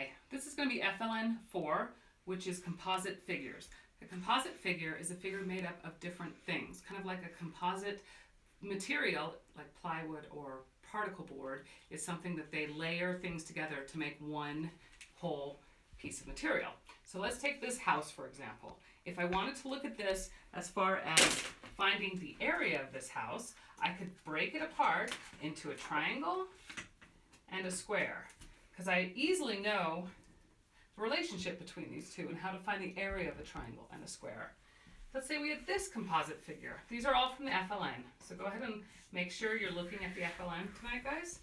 Okay, this is going to be FLN 4, which is composite figures. A composite figure is a figure made up of different things, kind of like a composite material, like plywood or particle board, is something that they layer things together to make one whole piece of material. So let's take this house, for example. If I wanted to look at this as far as finding the area of this house, I could break it apart into a triangle and a square, because I easily know the relationship between these two and how to find the area of a triangle and a square. Let's say we had this composite figure. These are all from the FLN. So go ahead and make sure you're looking at the FLN tonight, guys.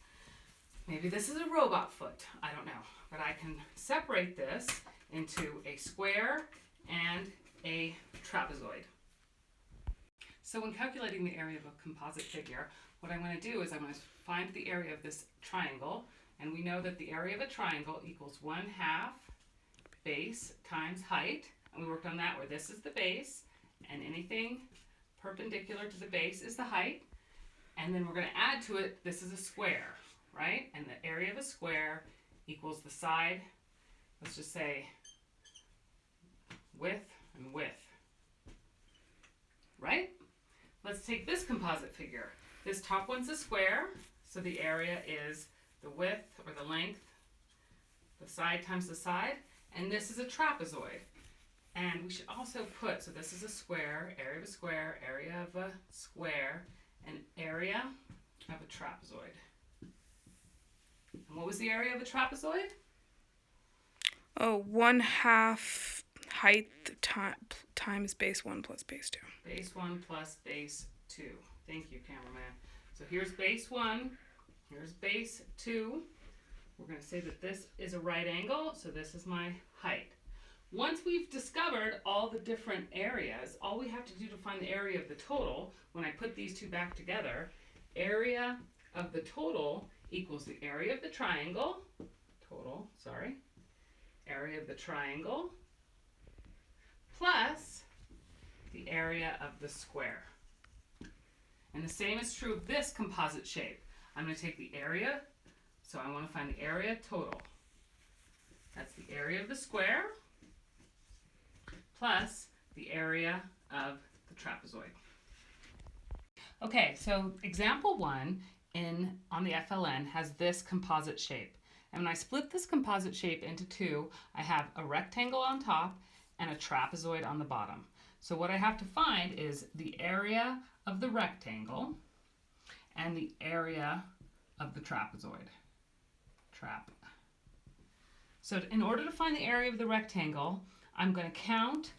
Maybe this is a robot foot. I don't know. But I can separate this into a square and a trapezoid. So when calculating the area of a composite figure, what I'm going to do is I'm going to find the area of this triangle. And we know that the area of a triangle equals 1/2 base times height. And we worked on that where this is the base and anything perpendicular to the base is the height. And then we're going to add to it, this is a square, right? And the area of a square equals the side, let's just say width and width, right? Let's take this composite figure. This top one's a square, so the area is the width or the length, the side times the side, and this is a trapezoid. And we should also put, so this is a square, area of a square, area of a square, and area of a trapezoid. And what was the area of a trapezoid? Oh, 1/2 height times base 1 plus base 2. Base 1 plus base 2. Thank you, cameraman. So here's base 1, here's base 2. We're going to say that this is a right angle, so this is my height. Once we've discovered all the different areas, all we have to do to find the area of the total, when I put these two back together, area of the total equals the area of the triangle, area of the triangle, plus the area of the square. And the same is true of this composite shape. I'm going to take the area, so I want to find the area total. That's the area of the square plus the area of the trapezoid. Okay, so example 1 on the FLN has this composite shape. And when I split this composite shape into two, I have a rectangle on top and a trapezoid on the bottom. So what I have to find is the area of the rectangle and the area of the trapezoid. So in order to find the area of the rectangle, I'm going to count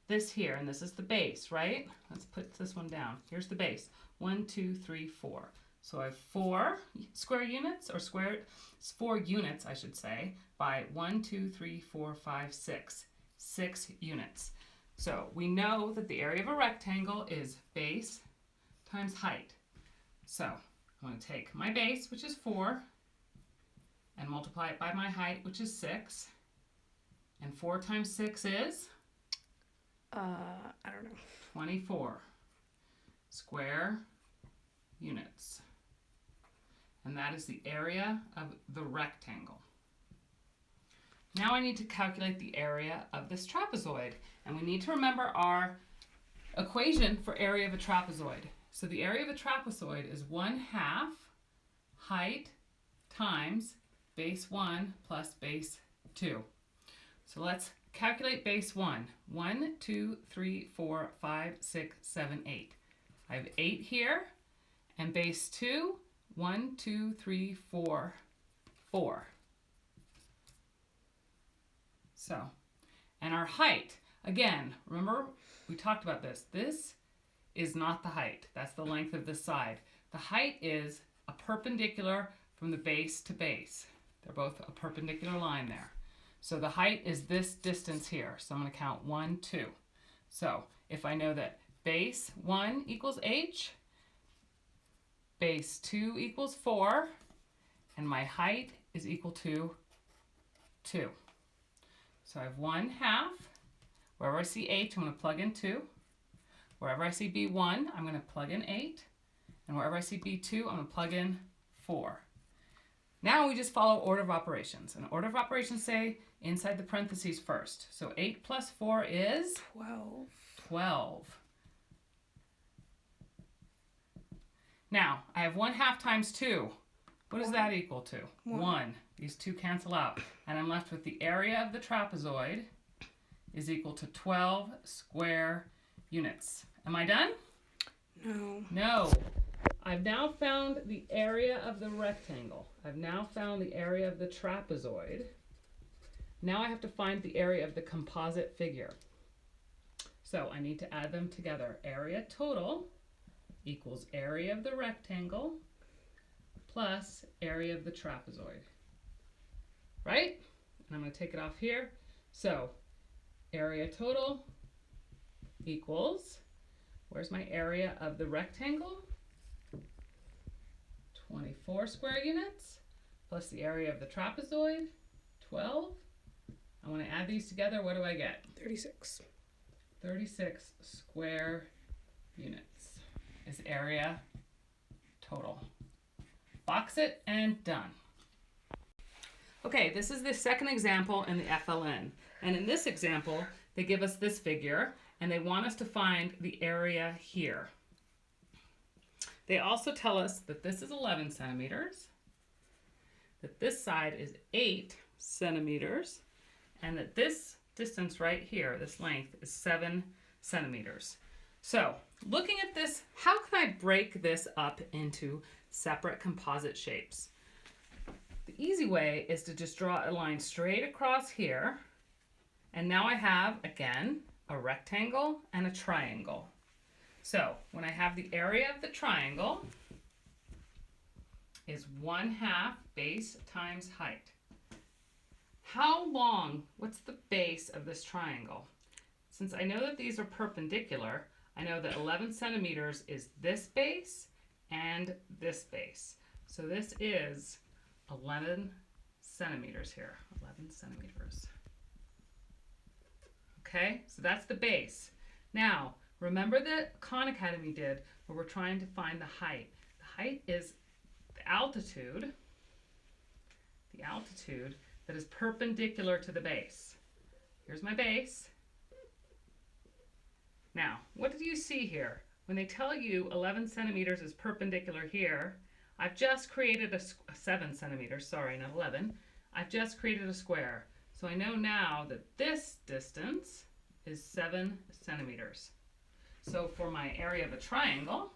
this here, and this is the base, right? Let's put this one down. Here's the base. 1, 2, 3, 4. So I have 4 square units, or 4 units, I should say, by 1, 2, 3, 4, 5, 6. 6 units. So we know that the area of a rectangle is base times height. So I'm going to take my base, which is 4, and multiply it by my height, which is 6. And 4 times 6 is? I don't know. 24 square units. And that is the area of the rectangle. Now I need to calculate the area of this trapezoid. And we need to remember our equation for area of a trapezoid. So the area of a trapezoid is 1/2 height times base 1 plus base 2. So let's calculate base 1. 1, 2, 3, 4, 5, 6, 7, 8. I have 8 here. And base 2, 1, 2, 3, 4, 4. So, and our height, again, remember we talked about this. This is not the height. That's the length of this side. The height is a perpendicular from the base to base. They're both a perpendicular line there. So the height is this distance here. So I'm going to count 1, 2. So if I know that base 1 equals h, base 2 equals 4, and my height is equal to 2. So I have 1/2. Wherever I see h, I'm going to plug in 2. Wherever I see b1, I'm going to plug in 8. And wherever I see b2, I'm going to plug in 4. Now we just follow order of operations. And order of operations say inside the parentheses first. So 8 plus 4 is? 12. 12. Now, I have 1/2 times 2. What does that equal to? 1. These two cancel out. And I'm left with the area of the trapezoid is equal to 12 square units. Am I done? No. No. I've now found the area of the rectangle. I've now found the area of the trapezoid. Now I have to find the area of the composite figure. So I need to add them together. Area total equals area of the rectangle plus area of the trapezoid. Right? And I'm going to take it off here. So area total equals, where's my area of the rectangle? 24 square units plus the area of the trapezoid, 12. And when I add these together, what do I get? 36. 36 square units is area total. Box it and done. Okay, this is the second example in the FLN. And in this example, they give us this figure and they want us to find the area here. They also tell us that this is 11 centimeters, that this side is 8 centimeters, and that this distance right here, this length, is 7 centimeters. So, looking at this, how can I break this up into separate composite shapes? The easy way is to just draw a line straight across here, and now I have, again, a rectangle and a triangle. So when I have the area of the triangle is 1/2 base times height. How long, what's the base of this triangle? Since I know that these are perpendicular, I know that 11 centimeters is this base and this base. So this is 11 centimeters here, 11 centimeters. Okay, so that's the base. Now, remember that Khan Academy did where we're trying to find the height. The height is the altitude that is perpendicular to the base. Here's my base. Now, what do you see here? When they tell you 11 centimeters is perpendicular here, I've just created a 7 centimeters, sorry, not 11. I've just created a square. So I know now that this distance is 7 centimeters. So for my area of a triangle,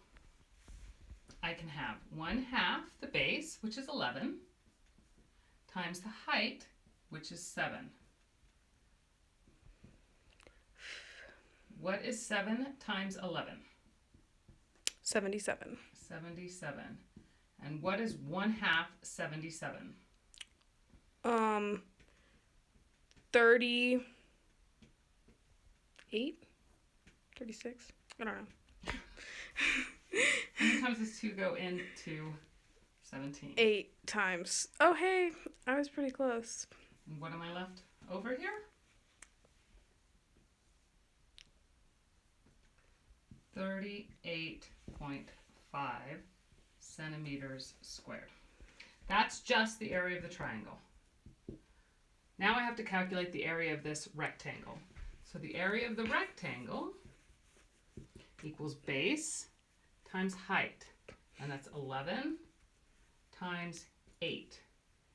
I can have 1/2 the base, which is 11, times the height, which is 7. What is 7 times 11? 77. 77. And what is 1/2 77? 38? 36? I don't know. How many times does 2 go into 17? 8 times. Oh, hey, I was pretty close. And what am I left over here? 38.5 centimeters squared. That's just the area of the triangle. Now I have to calculate the area of this rectangle. So the area of the rectangle equals base times height. And that's 11 times 8.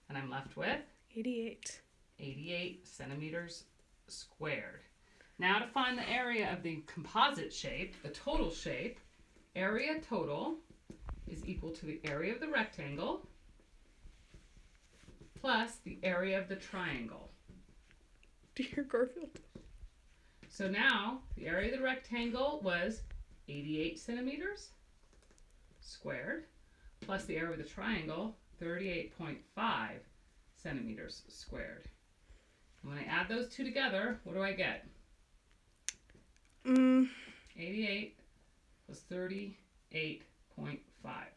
And I'm left with? 88. 88 centimeters squared. Now to find the area of the composite shape, the total shape, area total is equal to the area of the rectangle plus the area of the triangle. Dear Garfield. So now the area of the rectangle was 88 centimeters squared plus the area of the triangle, 38.5 centimeters squared. And when I add those two together, what do I get? 88 plus 38.5.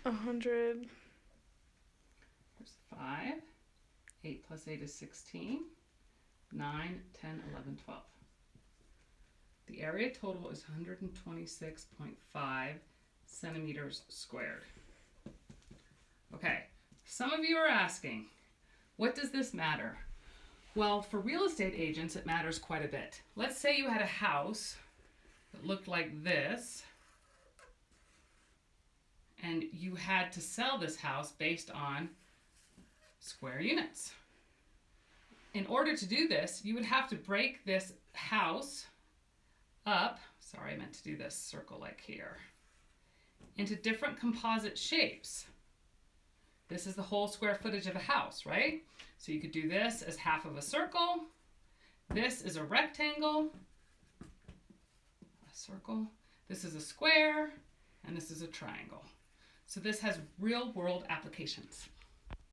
100. There's 5. 8 plus 8 is 16. 9, 10, 11, 12. The area total is 126.5 centimeters squared. Okay, some of you are asking, what does this matter? Well, for real estate agents, it matters quite a bit. Let's say you had a house that looked like this, and you had to sell this house based on square units. In order to do this, you would have to break this house up, sorry, I meant to do this circle like here, into different composite shapes. This is the whole square footage of a house, right? So you could do this as half of a circle. This is a rectangle, a circle. This is a square, and this is a triangle. So this has real world applications.